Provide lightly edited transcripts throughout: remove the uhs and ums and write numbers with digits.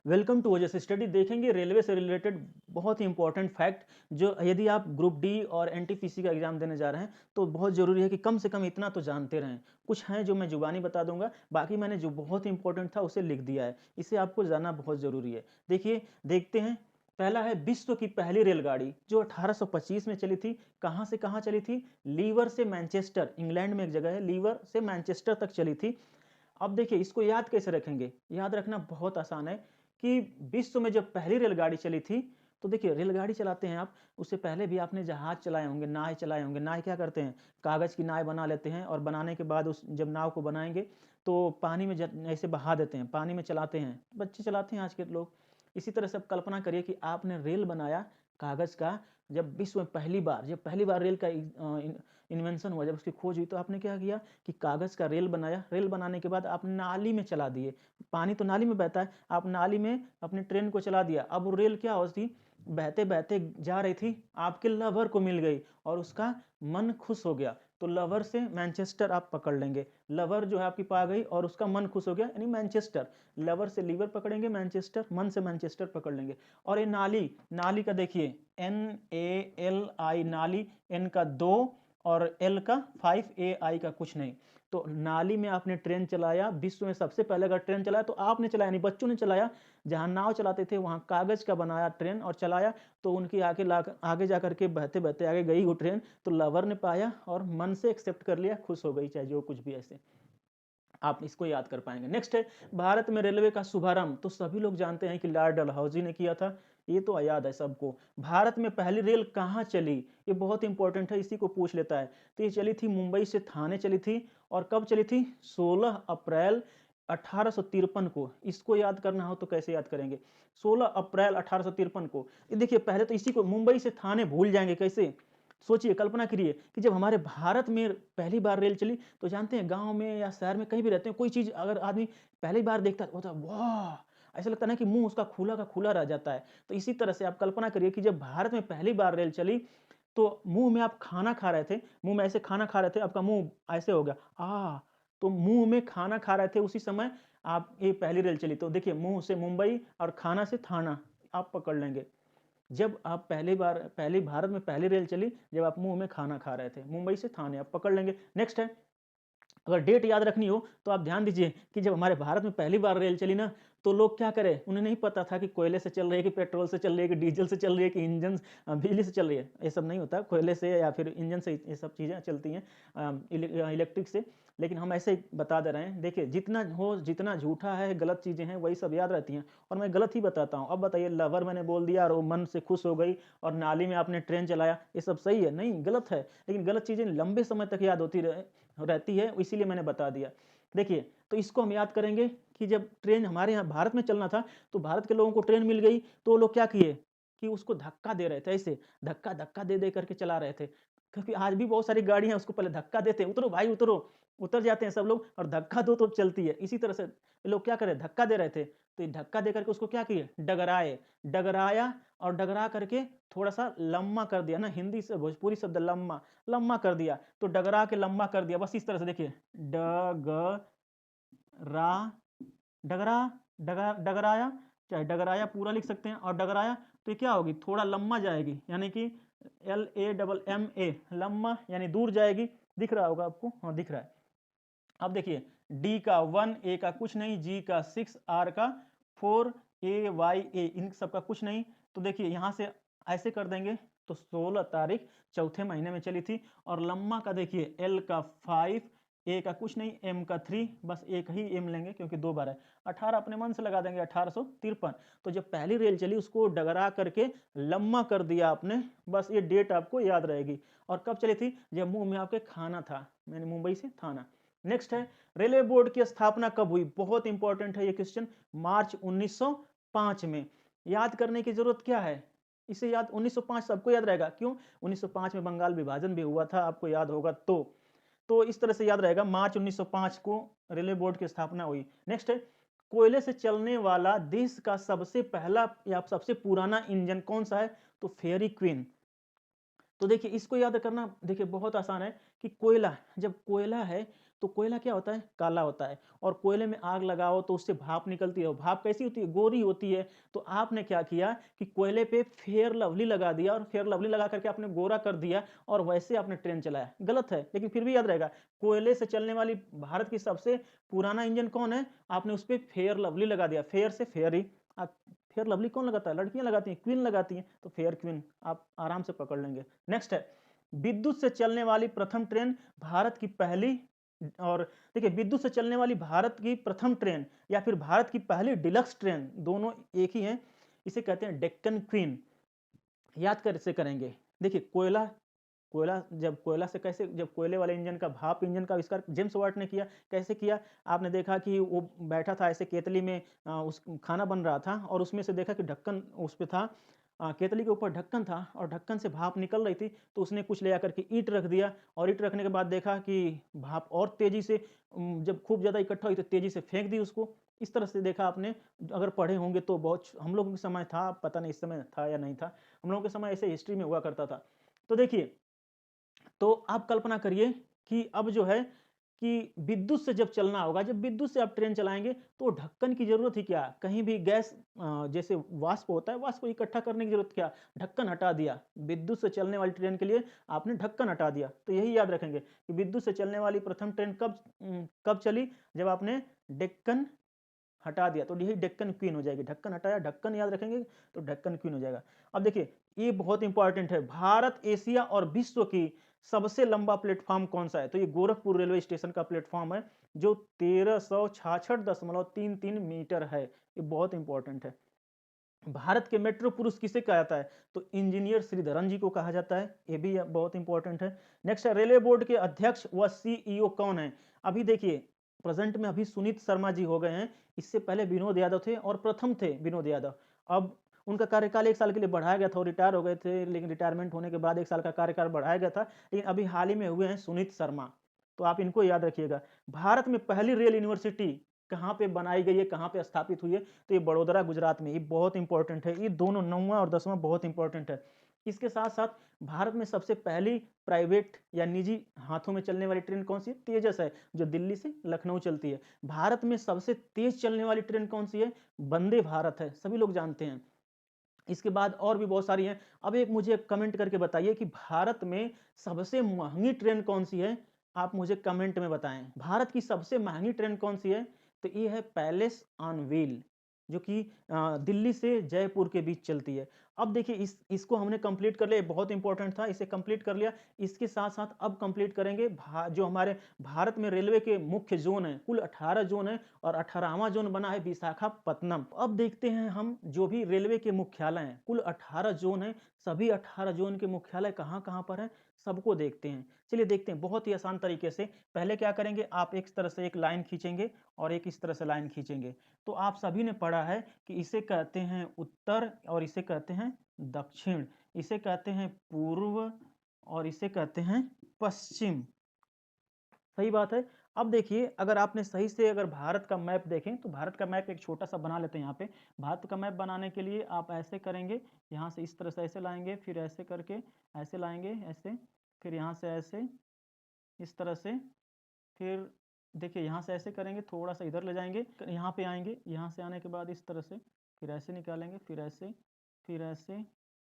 Welcome to Ojas study. देखेंगे railway से related बहुत ही इंपॉर्टेंट फैक्ट, जो यदि आप ग्रुप डी और एनटीपीसी का एग्जाम देने जा रहे हैं तो बहुत ज़रूरी है कि कम से कम इतना तो जानते रहें। कुछ हैं जो मैं जुबानी बता दूंगा, बाकी मैंने जो बहुत ही इंपॉर्टेंट था उसे लिख दिया है, इसे आपको जानना बहुत ज़रूरी है। देखिए, देखते हैं। पहला है विश्व की पहली रेलगाड़ी जो 1825 में चली थी। कहाँ से कहाँ चली थी? लीवर से मैनचेस्टर, इंग्लैंड में एक जगह है, लीवर से मैनचेस्टर तक चली थी। अब देखिए, इसको याद कैसे रखेंगे? याद रखना बहुत आसान है कि विश्व में जब पहली रेलगाड़ी चली थी, तो देखिए रेलगाड़ी चलाते हैं आप, उससे पहले भी आपने जहाज चलाए होंगे, नाव चलाए होंगे। नाव क्या करते हैं? कागज की नाव बना लेते हैं और बनाने के बाद उस जब नाव को बनाएंगे तो पानी में ऐसे बहा देते हैं, पानी में चलाते हैं, बच्चे चलाते हैं आज के लोग। इसी तरह से आप कल्पना करिए कि आपने रेल बनाया कागज का। जब विश्व में पहली बार रेल का इन्वेंशन हुआ, जब उसकी खोज हुई, तो आपने क्या किया कि कागज का रेल बनाया। रेल बनाने के बाद आप नाली में चला दिए। पानी तो नाली में बहता है, आप नाली में अपने ट्रेन को चला दिया। अब वो रेल क्या होती, बहते बहते जा रही थी, आपके लवर को मिल गई और उसका मन खुश हो गया। तो लवर से मैनचेस्टर आप पकड़ लेंगे। लवर जो है आपकी पा गई और उसका मन खुश हो गया, यानी मैनचेस्टर। लवर से लीवर पकड़ेंगे, मैनचेस्टर, मन से मैनचेस्टर पकड़ लेंगे। और ये नाली, नाली का देखिए NALI, नाली, N का 2 और L का 5, AI का कुछ नहीं। तो नाली में आपने ट्रेन चलाया। विश्व में सबसे पहले अगर ट्रेन चलाया तो आपने चलाया नहीं, बच्चों ने चलाया। जहां नाव चलाते थे वहां कागज का बनाया ट्रेन और चलाया, तो उनकी आगे जा करके बहते बहते आगे गई वो ट्रेन। तो लवर ने पाया और मन से एक्सेप्ट कर लिया, खुश हो गई, चाहे जो कुछ भी। ऐसे आप इसको याद कर पाएंगे। नेक्स्ट है भारत में रेलवे का शुभारंभ। तो सभी लोग जानते हैं कि लॉर्ड डलहौजी ने किया था, ये तो याद है सबको। भारत में पहली रेल कहाँ चली? ये बहुत इंपॉर्टेंट है, इसी को पूछ लेता है। तो ये चली थी मुंबई से थाने चली थी। और कब चली थी? 16 अप्रैल 1853 को। इसको याद करना हो तो कैसे याद करेंगे? 16 अप्रैल 1853 को। ये देखिए, पहले तो इसी को मुंबई से थाने भूल जाएंगे कैसे? सोचिए, कल्पना करिए कि जब हमारे भारत में पहली बार रेल चली, तो जानते हैं गांव में या शहर में कहीं भी रहते हैं, कोई चीज अगर आदमी पहली बार देखता है होता है वाह, ऐसा लगता है ना कि मुंह उसका खुला का खुला रह जाता है। तो इसी तरह से आप कल्पना करिए कि जब भारत में पहली बार रेल चली, तो मुंह में आप खाना खा रहे थे, मुंह में ऐसे खाना खा रहे थे, आपका मुंह ऐसे हो गया तो मुंह में खाना खा रहे थे उसी समय आप, ये पहली रेल चली। तो देखिए, मुंह से मुंबई और खाना से थाना आप पकड़ लेंगे। जब आप पहली भारत में पहली रेल चली, जब आप मुंह में खाना खा रहे थे, मुंबई से थाने आप पकड़ लेंगे। नेक्स्ट है, अगर डेट याद रखनी हो तो आप ध्यान दीजिए कि जब हमारे भारत में पहली बार रेल चली ना, तो लोग क्या करें, उन्हें नहीं पता था कि कोयले से चल रही है, कि पेट्रोल से चल रही है, कि डीजल से चल रही है, कि इंजन बिजली से चल रही है। ये सब नहीं होता, कोयले से या फिर इंजन से ये सब चीज़ें चलती हैं, इलेक्ट्रिक से। लेकिन हम ऐसे ही बता दे रहे हैं। देखिए, जितना झूठा है, गलत चीज़ें हैं, वही सब याद रहती हैं, और मैं गलत ही बताता हूँ। अब बताइए, लवर मैंने बोल दिया और वो मन से खुश हो गई, और नाली में आपने ट्रेन चलाया, ये सब सही है? नहीं, गलत है। लेकिन गलत चीज़ें लंबे समय तक याद रहती है, इसीलिए मैंने बता दिया। देखिए, तो इसको हम याद करेंगे कि जब ट्रेन हमारे यहाँ भारत में चलना था, तो भारत के लोगों को ट्रेन मिल गई, तो वो लोग क्या किए कि उसको धक्का दे रहे थे, ऐसे धक्का धक्का दे दे करके चला रहे थे। क्योंकि आज भी बहुत सारी गाड़ियां हैं, उसको पहले धक्का देते हैं, उतरो भाई उतरो, उतर जाते हैं सब लोग, और धक्का दो तो चलती है। इसी तरह से ये लोग क्या करे, धक्का दे रहे थे, तो ये धक्का दे करके उसको क्या किए, डगराए, डगराया, और डगरा करके थोड़ा सा लम्मा कर दिया ना, हिंदी से भोजपुरी शब्द लम्मा, लम्मा कर दिया। तो डगरा के लम्बा कर दिया, बस इस तरह से। देखिए, डगरा, डगरा, डगराया, चाहे डगराया पूरा लिख सकते हैं, और डगराया तो ये क्या होगी, थोड़ा लम्मा जाएगी, यानी कि LAMMA, लम्मा यानी दूर जाएगी। दिख रहा होगा आपको? हाँ, दिख रहा है। अब देखिए, D का 1, A का कुछ नहीं, G का 6, R का 4, AYA इन सब का कुछ नहीं। तो देखिए, यहाँ से ऐसे कर देंगे, तो 16 तारीख चौथे महीने में चली थी। और लम्मा का देखिए, L का 5, A का कुछ नहीं, M का 3, बस एक ही M लेंगे क्योंकि 2 बार है। 18 अपने मन से लगा देंगे, 1853। तो जब पहली रेल चली, उसको डगरा करके लम्मा कर दिया आपने, बस ये डेट आपको याद रहेगी। और कब चली थी? जब मुंह में आपके खाना था, मैंने मुंबई से थाना। नेक्स्ट है, रेलवे बोर्ड की स्थापना कब हुई? बहुत इंपॉर्टेंट है ये क्वेश्चन। मार्च 1905 में। याद करने की जरूरत क्या है? इसे याद, 1905 सबको याद रहेगा। क्यों? 1905 में बंगाल विभाजन भी हुआ था, आपको याद होगा। तो इस तरह से याद रहेगा, मार्च 1905 को रेलवे बोर्ड की स्थापना हुई। नेक्स्ट है, कोयले से चलने वाला देश का सबसे पहला या सबसे पुराना इंजन कौन सा है? तो फेरी क्वीन। तो देखिए, इसको याद करना देखिए बहुत आसान है कि कोयला, जब कोयला है तो कोयला क्या होता है? काला होता है। और कोयले में आग लगाओ तो उससे भाप निकलती है, और भाप कैसी होती है? गोरी होती है। तो आपने क्या किया कि कोयले पे फेयर लवली लगा दिया, और फेयर लवली लगा करके आपने गोरा कर दिया, और वैसे आपने ट्रेन चलाया। गलत है, लेकिन फिर भी याद रहेगा, कोयले से चलने वाली भारत की सबसे पुराना इंजन कौन है? आपने उस पे फेयर लवली लगा दिया, फेयर से फेयरी। फेयर लवली कौन लगाता है? लड़कियां लगाती हैं, क्वीन लगाती हैं, तो फेयर क्वीन आप आराम से पकड़ लेंगे। नेक्स्ट है, विद्युत से चलने वाली प्रथम ट्रेन भारत की पहली, और देखिए विद्युत से चलने वाली भारत की प्रथम ट्रेन या फिर भारत की पहली डिलक्स ट्रेन, दोनों एक ही हैं। इसे कहते हैं डेक्कन क्वीन। याद कैसे करेंगे? देखिए कोयला, कोयला से कैसे, जब कोयले वाले इंजन का, भाप इंजन का आविष्कार जेम्स वाट ने किया। कैसे किया? आपने देखा कि वो बैठा था ऐसे केतली में, उस खाना बन रहा था, और उसमें से देखा कि ढक्कन उस पे था, केतली के ऊपर ढक्कन था, और ढक्कन से भाप निकल रही थी, तो उसने कुछ ले आकर के ईंट रख दिया, और ईंट रखने के बाद देखा कि भाप और तेजी से, जब खूब ज़्यादा इकट्ठा हुई तो तेजी से फेंक दी उसको। इस तरह से देखा आपने, अगर पढ़े होंगे तो बहुत, हम लोगों के समय था, पता नहीं इस समय था या नहीं था, हम लोगों के समय ऐसे हिस्ट्री में हुआ करता था। तो देखिए, तो आप कल्पना करिए कि अब जो है कि विद्युत से जब चलना होगा, जब विद्युत से आप ट्रेन चलाएंगे, तो ढक्कन की जरूरत ही क्या? कहीं भी गैस, जैसे वाष्प होता है, वाष्प को इकट्ठा करने की जरूरत क्या? ढक्कन हटा दिया। विद्युत से चलने वाली ट्रेन के लिए आपने ढक्कन हटा दिया। तो यही याद रखेंगे कि विद्युत से चलने वाली प्रथम ट्रेन कब चली? जब आपने डेक्कन हटा दिया, तो यही डेक्कन क्वीन हो जाएगी। ढक्कन हटाया, ढक्कन याद रखेंगे, तो ढक्कन क्वीन हो जाएगा। अब देखिए, ये बहुत इंपॉर्टेंट है, भारत, एशिया और विश्व की सबसे लंबा प्लेटफॉर्म कौन सा है? तो ये गोरखपुर रेलवे स्टेशन का प्लेटफॉर्म है, जो 1366.33 मीटर है। ये बहुत इंपॉर्टेंट है। भारत के मेट्रो पुरुष किसे कहा जाता है? तो इंजीनियर श्रीधरन जी को कहा जाता है। ये भी बहुत इंपॉर्टेंट है। नेक्स्ट है, रेलवे बोर्ड के अध्यक्ष व सीईओ कौन है? अभी देखिए, प्रेजेंट में अभी सुनीत शर्मा जी हो गए हैं। इससे पहले विनोद यादव थे, और प्रथम थे विनोद यादव। अब उनका कार्यकाल 1 साल के लिए बढ़ाया गया था, और रिटायर हो गए थे, लेकिन रिटायरमेंट होने के बाद 1 साल का कार्यकाल बढ़ाया गया था। लेकिन अभी हाल ही में हुए हैं सुनीत शर्मा, तो आप इनको याद रखिएगा। भारत में पहली रेल यूनिवर्सिटी कहाँ पे बनाई गई है, कहाँ पे स्थापित हुई है? तो ये बड़ोदरा, गुजरात में। ये बहुत इंपॉर्टेंट है, ये दोनों 9वां और 10वां बहुत इंपॉर्टेंट है। इसके साथ साथ भारत में सबसे पहली प्राइवेट या निजी हाथों में चलने वाली ट्रेन कौन सी है? तेजस है, जो दिल्ली से लखनऊ चलती है। भारत में सबसे तेज चलने वाली ट्रेन कौन सी है? वंदे भारत है, सभी लोग जानते हैं। इसके बाद और भी बहुत सारी हैं। अब एक मुझे कमेंट करके बताइए कि भारत में सबसे महंगी ट्रेन कौन सी है? आप मुझे कमेंट में बताएं, भारत की सबसे महंगी ट्रेन कौन सी है? तो ये है पैलेस ऑन व्हील, जो कि दिल्ली से जयपुर के बीच चलती है। अब देखिए, इसको हमने कंप्लीट कर लिया, ये बहुत इंपॉर्टेंट था, इसे कंप्लीट कर लिया। इसके साथ साथ अब कंप्लीट करेंगे जो हमारे भारत में रेलवे के मुख्य जोन है, कुल 18 जोन है, और 18वां जोन बना है विशाखापत्तनम। अब देखते हैं हम, जो भी रेलवे के मुख्यालय हैं, कुल 18 जोन है, सभी 18 जोन के मुख्यालय कहाँ कहाँ पर है, सबको देखते हैं। चलिए देखते हैं, बहुत ही आसान तरीके से। पहले क्या करेंगे, आप एक तरह से एक लाइन खींचेंगे, और एक इस तरह से लाइन खींचेंगे। तो आप सभी ने पढ़ा है कि इसे कहते हैं उत्तर, और इसे कहते हैं दक्षिण, इसे कहते हैं पूर्व, और इसे कहते हैं पश्चिम। सही बात है। अब देखिए, अगर आपने सही से अगर भारत का मैप देखें, तो भारत का मैप एक छोटा सा बना लेते हैं। यहाँ पे भारत का मैप बनाने के लिए आप ऐसे करेंगे, यहाँ से इस तरह से ऐसे लाएंगे, फिर ऐसे करके ऐसे लाएंगे, ऐसे, फिर यहाँ से ऐसे, इस तरह से, फिर देखिए यहाँ से ऐसे करेंगे, थोड़ा सा इधर ले जाएंगे, यहाँ पे आएंगे, यहाँ से आने के बाद इस तरह से, फिर ऐसे निकालेंगे, फिर ऐसे, फिर ऐसे,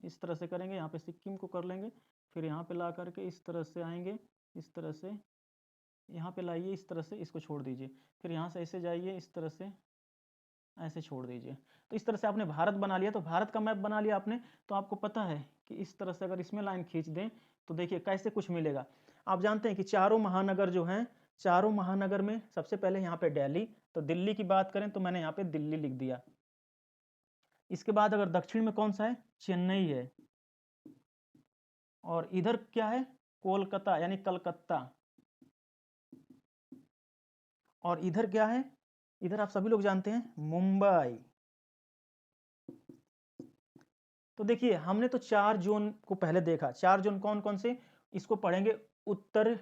इस तरह से करेंगे, यहाँ पे सिक्किम को कर लेंगे, फिर यहाँ पे ला करके इस तरह से आएंगे, इस तरह से यहाँ पे लाइए, इस तरह से इसको छोड़ दीजिए, फिर यहाँ से ऐसे जाइए, इस तरह से ऐसे छोड़ दीजिए। तो इस तरह से आपने भारत बना लिया, तो भारत का मैप बना लिया आपने। तो आपको पता है कि इस तरह से अगर इसमें लाइन खींच दें, तो देखिए कैसे कुछ मिलेगा। आप जानते हैं कि चारों महानगर जो हैं, चारों महानगर में सबसे पहले यहाँ पे दिल्ली, तो दिल्ली की बात करें तो मैंने यहाँ पे दिल्ली लिख दिया। इसके बाद अगर दक्षिण में कौन सा है? चेन्नई है। और इधर क्या है? कोलकाता यानी कलकत्ता। और इधर क्या है? इधर आप सभी लोग जानते हैं, मुंबई। तो देखिए, हमने तो 4 जोन को पहले देखा। 4 जोन कौन कौन से? इसको पढ़ेंगे उत्तर,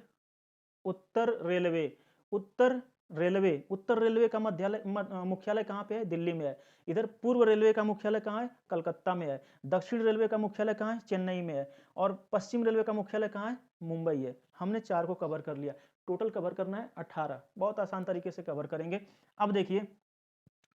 उत्तर रेलवे, उत्तर रेलवे, उत्तर रेलवे का मुख्यालय कहाँ पे है? दिल्ली में है। इधर पूर्व रेलवे का मुख्यालय कहाँ है? कलकत्ता में है। दक्षिण रेलवे का मुख्यालय कहाँ है? चेन्नई में है। और पश्चिम रेलवे का मुख्यालय कहाँ है? मुंबई है। हमने 4 को कवर कर लिया। टोटल कवर करना है 18, बहुत आसान तरीके से कवर करेंगे। अब देखिए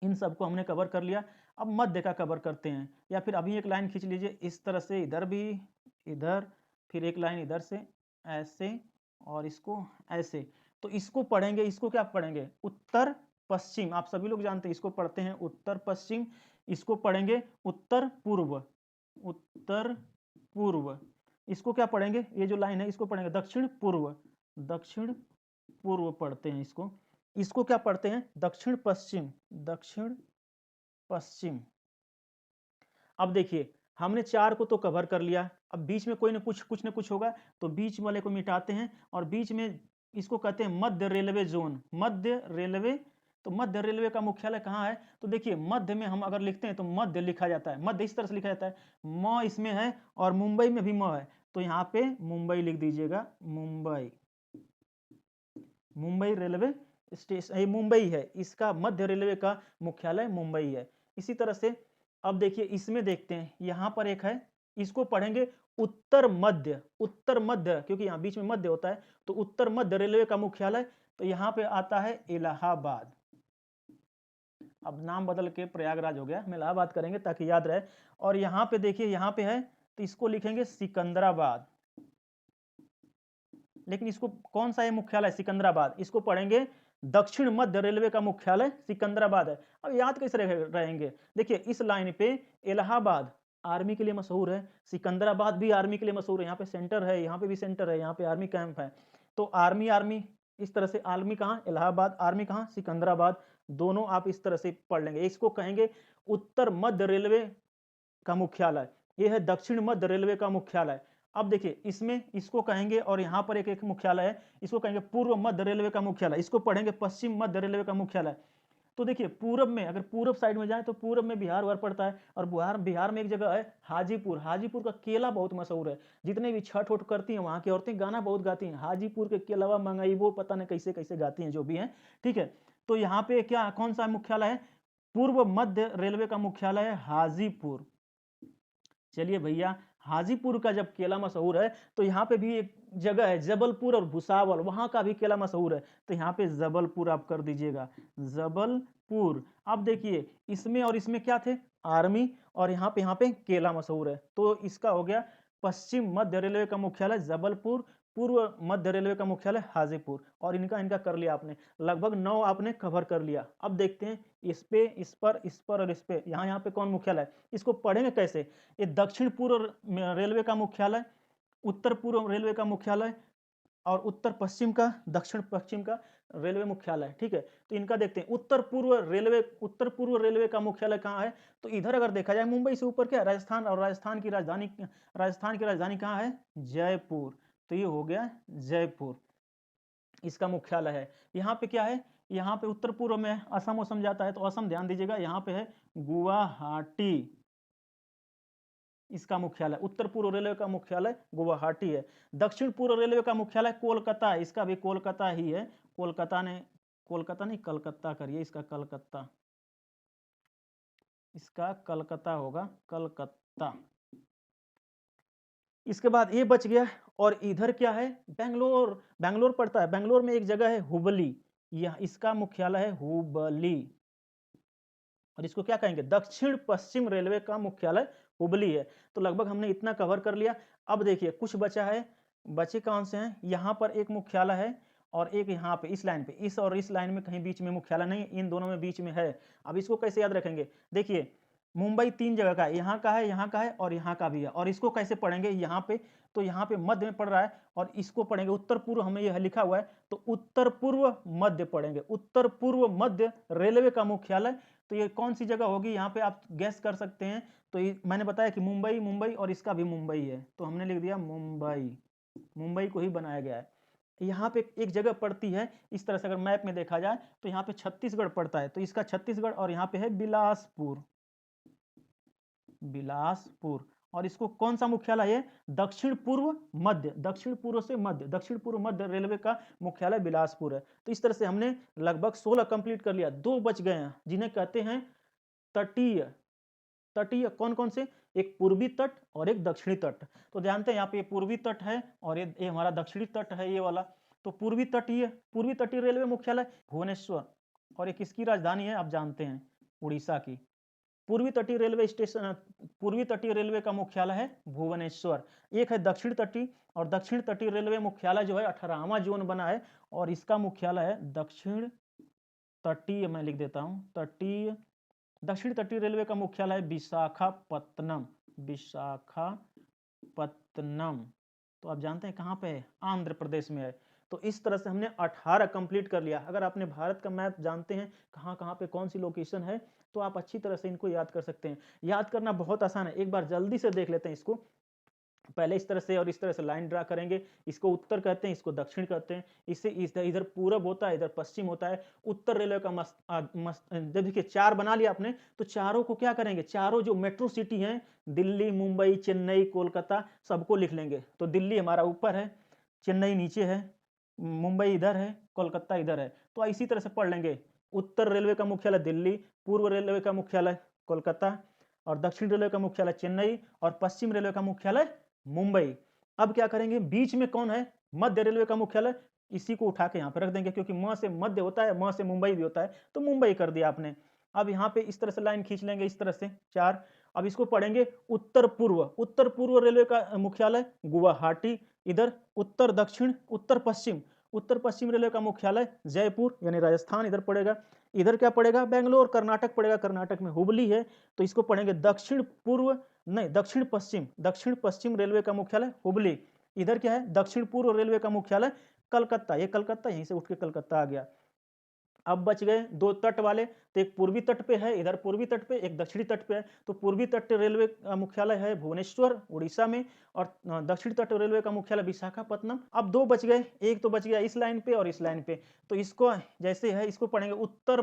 इन सबको हमने कवर कर लिया, अब मध्य का कवर करते हैं, या फिर अभी एक लाइन खींच लीजिए इस तरह से, इधर भी, इधर, फिर एक लाइन इधर से ऐसे और इसको ऐसे। तो इसको पढ़ेंगे, इसको क्या पढ़ेंगे, उत्तर पश्चिम। आप सभी लोग जानते हैं इसको पढ़ते हैं उत्तर पश्चिम, इसको पढ़ेंगे उत्तर पूर्व, उत्तर पूर्व। इसको क्या पढ़ेंगे, ये जो लाइन है इसको पढ़ेंगे दक्षिण पूर्व, दक्षिण पूर्व पढ़ते हैं इसको। इसको क्या पढ़ते हैं, दक्षिण पश्चिम, दक्षिण पश्चिम। अब देखिए हमने 4 को तो कवर कर लिया, अब बीच में कोई ना कुछ ना कुछ होगा, तो बीच वाले को मिटाते हैं और बीच में इसको कहते हैं मध्य रेलवे जोन, मध्य रेलवे। तो मध्य रेलवे का मुख्यालय कहाँ है, तो देखिए मध्य में हम अगर लिखते हैं तो मध्य लिखा जाता है, मध्य इस तरह से लिखा जाता है, म इसमें है और मुंबई में भी म है, तो यहाँ पे मुंबई लिख दीजिएगा, मुंबई, मुंबई रेलवे स्टेशन, ये मुंबई है, इसका मध्य रेलवे का मुख्यालय मुंबई है। इसी तरह से अब देखिए इसमें देखते हैं, यहाँ पर एक है, इसको पढ़ेंगे उत्तर मध्य, उत्तर मध्य, क्योंकि यहाँ बीच में मध्य होता है, तो उत्तर मध्य रेलवे का मुख्यालय, तो यहाँ पे आता है इलाहाबाद। अब नाम बदल के प्रयागराज हो गया, हम इलाहाबाद करेंगे ताकि याद रहे। और यहाँ पे देखिए, यहाँ पे है तो इसको लिखेंगे सिकंदराबाद, लेकिन इसको कौन सा है मुख्यालय, सिकंदराबाद, इसको पढ़ेंगे दक्षिण मध्य रेलवे का मुख्यालय सिकंदराबाद है। अब याद कैसे रहेंगे, देखिए इस लाइन पे इलाहाबाद आर्मी के लिए मशहूर है, सिकंदराबाद भी आर्मी के लिए मशहूर है, यहाँ पे सेंटर है, यहाँ पे भी सेंटर है, यहाँ पे आर्मी कैंप है, तो आर्मी आर्मी इस तरह से, आर्मी कहाँ इलाहाबाद, आर्मी कहाँ सिकंदराबाद, दोनों आप इस तरह से पढ़ लेंगे। इसको कहेंगे उत्तर मध्य रेलवे का मुख्यालय, ये है दक्षिण मध्य रेलवे का मुख्यालय। अब देखिए इसमें इसको कहेंगे, और यहाँ पर एक मुख्यालय है, इसको कहेंगे पूर्व मध्य रेलवे का मुख्यालय, इसको पढ़ेंगे पश्चिम मध्य रेलवे का मुख्यालय। तो देखिए पूरब में, अगर पूरब साइड में जाए तो पूरब में बिहार वार पड़ता है, और बिहार में एक जगह है हाजीपुर, हाजीपुर का केला बहुत मशहूर है, जितने भी छठ उठ करती हैं वहाँ की औरतें गाना बहुत गाती हैं, हाजीपुर के केलावा मंगाई, वो पता नहीं कैसे कैसे गाती हैं, जो भी हैं, ठीक है। तो यहाँ पे क्या, कौन सा मुख्यालय है, पूर्व मध्य रेलवे का मुख्यालय है हाजीपुर। चलिए भैया, हाजीपुर का जब केला मशहूर है, तो यहाँ पे भी एक जगह है जबलपुर और भुसावल, वहां का भी केला मशहूर है, तो यहाँ पे जबलपुर आप कर दीजिएगा, जबलपुर। अब देखिए इसमें और इसमें क्या थे, आर्मी, और यहाँ पे केला मशहूर है, तो इसका हो गया पश्चिम मध्य रेलवे का मुख्यालय जबलपुर, पूर्व मध्य रेलवे का मुख्यालय हाजीपुर, और इनका इनका कर लिया आपने, लगभग 9 आपने कवर कर लिया। अब देखते हैं इस पे, इस पर और इस पे, यहाँ पे कौन मुख्यालय है, इसको पढ़ेंगे कैसे, ये दक्षिण पूर्व रेलवे का मुख्यालय, उत्तर पूर्व रेलवे का मुख्यालय, और उत्तर पश्चिम का, दक्षिण पश्चिम का रेलवे मुख्यालय, ठीक है। तो इनका देखते हैं, उत्तर पूर्व रेलवे का मुख्यालय कहाँ है, तो इधर अगर देखा जाए मुंबई से ऊपर क्या, राजस्थान, और राजस्थान की राजधानी कहाँ है, जयपुर, तो ये हो गया जयपुर, इसका मुख्यालय है। यहाँ पे क्या है, यहाँ पे उत्तर पूर्व में असम असम जाता है, तो असम ध्यान दीजिएगा, यहाँ पे है गुवाहाटी, इसका मुख्यालय, उत्तर पूर्व रेलवे का मुख्यालय गुवाहाटी है। दक्षिण पूर्व रेलवे का मुख्यालय कोलकाता है, इसका भी कोलकाता ही है, कोलकाता नहीं कलकत्ता करिए, इसका कलकत्ता, इसका कलकत्ता होगा, कलकत्ता। इसके बाद ये बच गया, और इधर क्या है, बेंगलोर, बेंगलोर पड़ता है, बेंगलोर में एक जगह है हुबली, यह इसका मुख्यालय है हुबली, और इसको क्या कहेंगे, दक्षिण पश्चिम रेलवे का मुख्यालय हुबली है। तो लगभग हमने इतना कवर कर लिया। अब देखिए कुछ बचा है, बचे कौन से हैं, यहाँ पर एक मुख्यालय है, और एक यहाँ पे इस लाइन पे, इस और इस लाइन में कहीं बीच में मुख्यालय नहीं, इन दोनों में बीच में है। अब इसको कैसे याद रखेंगे, देखिए मुंबई 3 जगह का है, यहाँ का है, यहाँ का है, और यहाँ का भी है, और इसको कैसे पढ़ेंगे, यहाँ पे, तो यहाँ पे मध्य में पड़ रहा है, और इसको पढ़ेंगे उत्तर पूर्व, हमें यह लिखा हुआ है, तो उत्तर पूर्व मध्य पढ़ेंगे, उत्तर पूर्व मध्य रेलवे का मुख्यालय। तो ये कौन सी जगह होगी, यहाँ पे आप गैस कर सकते हैं, तो ये मैंने बताया कि मुंबई, मुंबई, और इसका भी मुंबई है, तो हमने लिख दिया मुंबई, मुंबई को ही बनाया गया है। यहाँ पे एक जगह पड़ती है इस तरह से, अगर मैप में देखा जाए तो यहाँ पे छत्तीसगढ़ पड़ता है, तो इसका छत्तीसगढ़, और यहाँ पे है बिलासपुर, बिलासपुर, और इसको कौन सा मुख्यालय है, दक्षिण पूर्व मध्य, दक्षिण पूर्व से मध्य, दक्षिण पूर्व मध्य रेलवे का मुख्यालय बिलासपुर है। तो इस तरह से हमने लगभग 16 कंप्लीट कर लिया, 2 बच गए हैं जिन्हें कहते हैं तटीय, तटीय कौन कौन से, एक पूर्वी तट और एक दक्षिणी तट। तो जानते हैं यहाँ पे पूर्वी तट है और ये हमारा दक्षिणी तट है, ये वाला। तो पूर्वी तटीय रेलवे मुख्यालय भुवनेश्वर, और ये किसकी राजधानी है आप जानते हैं, उड़ीसा की। पूर्वी तटीय रेलवे का मुख्यालय है भुवनेश्वर। एक है दक्षिण तटीय, और दक्षिण तटीय रेलवे मुख्यालय जो है 18वां जोन बना है, और इसका मुख्यालय है दक्षिण तटीय, मैं लिख देता हूं तटीय, दक्षिण तटीय रेलवे का मुख्यालय है विशाखापत्तनम। विशाखापत्तनम, तो आप जानते हैं कहाँ पे है, आंध्र प्रदेश में है। तो इस तरह से हमने 18 कंप्लीट कर लिया। अगर आपने भारत का मैप जानते हैं कहाँ कहाँ पे कौन सी लोकेशन है, तो आप अच्छी तरह से इनको याद कर सकते हैं। याद करना बहुत आसान है, एक बार जल्दी से देख लेते हैं इसको। पहले इस तरह से और इस तरह से लाइन ड्रा करेंगे, इसको उत्तर कहते हैं, इसको दक्षिण कहते हैं, इससे इधर पूरब होता है, इधर पश्चिम होता है। उत्तर रेलवे का जब देखिए 4 बना लिया आपने, तो चारों को क्या करेंगे, चारों जो मेट्रो सिटी हैं, दिल्ली, मुंबई, चेन्नई, कोलकाता, सबको लिख लेंगे। तो दिल्ली हमारा ऊपर है, चेन्नई नीचे है, मुंबई इधर है, कोलकाता इधर है। तो इसी तरह से पढ़ लेंगे, उत्तर रेलवे का मुख्यालय दिल्ली, पूर्व रेलवे का मुख्यालय कोलकाता, और दक्षिण रेलवे का मुख्यालय चेन्नई, और पश्चिम रेलवे का मुख्यालय मुंबई। अब क्या करेंगे, बीच में कौन है, मध्य रेलवे का मुख्यालय, इसी को उठा के यहाँ पे रख देंगे, क्योंकि म से मध्य होता है, म से मुंबई भी होता है, तो मुंबई कर दिया आपने। अब यहाँ पे इस तरह से लाइन खींच लेंगे, इस तरह से 4। अब इसको पढ़ेंगे उत्तर पूर्व रेलवे का मुख्यालय गुवाहाटी, इधर उत्तर दक्षिण, उत्तर पश्चिम रेलवे का मुख्यालय जयपुर यानी राजस्थान इधर पड़ेगा। इधर क्या पड़ेगा, बेंगलोर, कर्नाटक पड़ेगा, कर्नाटक में हुबली है, तो इसको पढ़ेंगे दक्षिण पश्चिम रेलवे का मुख्यालय हुबली। इधर क्या है, दक्षिण पूर्व रेलवे का मुख्यालय कलकत्ता, ये कलकत्ता, यहीं से उठ के कलकत्ता आ गया। अब बच गए 2 तट वाले, तो एक पूर्वी तट पे है, इधर पूर्वी तट पे, एक दक्षिणी तट पे है। तो पूर्वी तट रेलवे का मुख्यालय है भुवनेश्वर उड़ीसा में, और दक्षिण तट रेलवे का मुख्यालय विशाखापत्तनम। अब 2 बच गए, एक तो बच गया इस लाइन पे और इस लाइन पे, तो इसको जैसे है इसको पढ़ेंगे उत्तर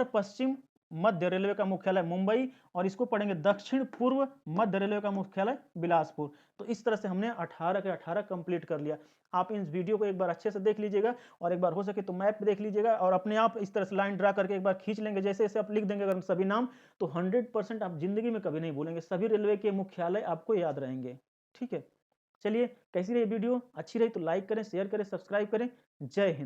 पश्चिम मध्य रेलवे का मुख्यालय मुंबई, और इसको पढ़ेंगे दक्षिण पूर्व मध्य रेलवे का मुख्यालय बिलासपुर। तो इस तरह से हमने 18 के 18 कंप्लीट कर लिया। आप इन वीडियो को एक बार अच्छे से देख लीजिएगा, और एक बार हो सके तो मैप देख लीजिएगा, और अपने आप इस तरह से लाइन ड्रा करके एक बार खींच लेंगे, जैसे जैसे आप लिख देंगे अगर सभी नाम, तो 100% आप जिंदगी में कभी नहीं भूलेंगे, सभी रेलवे के मुख्यालय आपको याद रहेंगे। ठीक है, चलिए कैसी रही वीडियो, अच्छी रही तो लाइक करें, शेयर करें, सब्सक्राइब करें। जय हिंद।